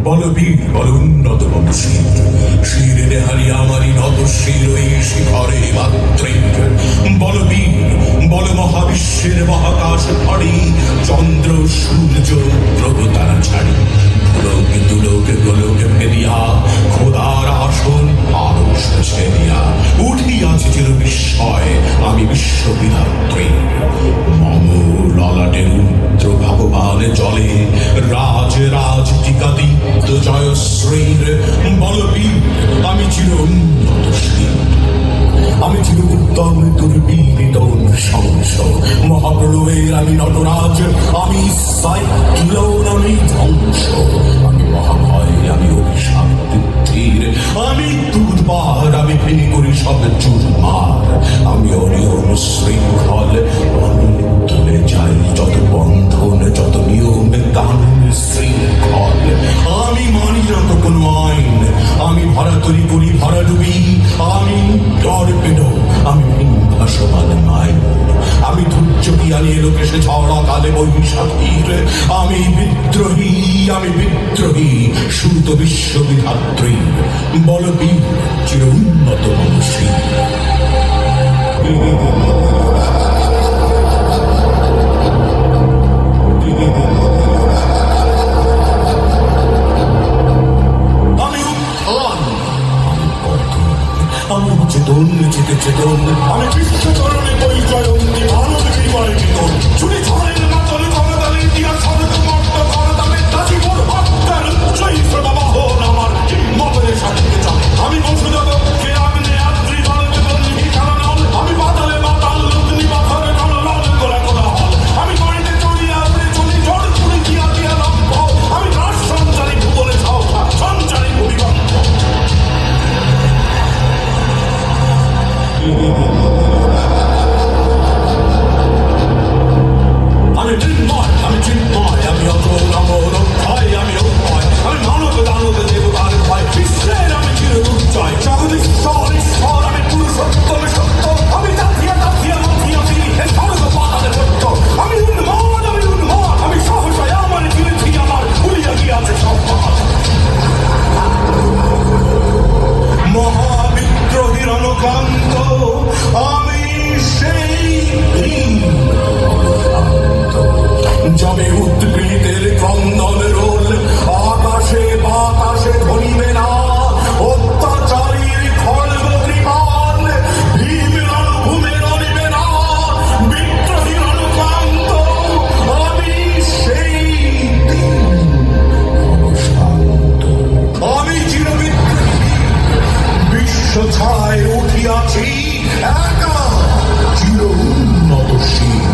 বলবীর বল উন্নত বংশীর শিরে হারিয়ে আমারই নত শির ওই শিখরে মাত্রিক বলবীর বল মহাবিশ্বের মহাকাশ ফাড়ি চন্দ্র সূর্য গ্রহ তারা ছাড়ি লোক দুলোক গোলোক ফেরিয়া খোদার আসন আরশ ছেড়িয়া উঠিয়াছে চির বিস্ময় আমি বিশ্ববিধাত্রী মম ললাটের উত্র ভগবান জলে রাজ রাজ টিকাদিত্য জয়শ্রীর বলবীর আমি চির উন্নতশীল আমি চির উত্তম দুর্বীরিত সংস মহাপ্রলয়ের আমি নটরাজ আমি সাইক্লোন আমি ধ্বংস আমি মহাভয় আমি অভিশাপ বৃদ্ধির আমি দুধবার আমি ভেঙে করি সব চুরমার আমি অনিয়ম শৃঙ্খল আমি তুলে যাই যত বন্ধন যত নিয়ম কানুন শৃঙ্খল আমি মানি না তো কোনো আইন আমি ভরা তৈরি করি ভরা ডুবি আমি টর্পেডো আমি ভাসমান মাইন আমি ধৈর্য পিয়ালিয়ে লোকেশে ঝড়া কালে বৈশাখীর আমি বিদ্রোহী সুত বিশ্ববিধাত্রী বলবীর চির উন্নত বংশী আমি চেতন চেতে চেতন আমি বিশ্বচরণে পরিচয়ন্তি মানব বিজয় চেতন চুরি ধরেন মাতল করতালে দিয়া সরত মর্ত করতালে দাসিবর হত্যার উচ্চৈত্র বাহন আমার মতরে সাক্ষীকে চলে আমি বংশজাতকে আগ্নে আদ্রি দলকে বন্ধি কারণ আমি বাতালে বাতাল লগ্নি পাথর নল নল গোলা গোলা হল আমি গড়িতে চলিয়া উড়ে চলি জড় পুরি দিয়া দিয়া লম্ভ আমি রাজ সঞ্চারী ভুবনে ছাওয়া সঞ্চারী ভূমিকম্প আমি চিন্ময় আমি অচল অমর অক্ষয় আমি অক্ষয় আমি মানব দানব দেবতার ভয় বিশ্বের আমি চির দুর্জয় জগদীশ্বর ঈশ্বর আমি পুরুষোত্তম সত্য আমি জাতীয় মধ্যি এই স্বর্গ পাতালে সত্য আমি উন্মাদ আমি সহসায় আমার চিরেছি আমার ভুলিয়া গিয়াছে সব মহাবিদ্রোহীর অনুক্রান্ত আমি সেই যাবে উদ্ভিদের ক্রন্দন রোল আকাশে বাতাসে ধরিবে না অত্যাচারীর খড়গ কৃপাল ভীমের অনুভূমের অনিবে না বিদ্রোহীর অনুক্রান্ত আমি সেই অবসান্ত আমি চিরবিদ্রোহী বিশ্ব ছায় উঠিয়াছি একা চির উন্নতশীল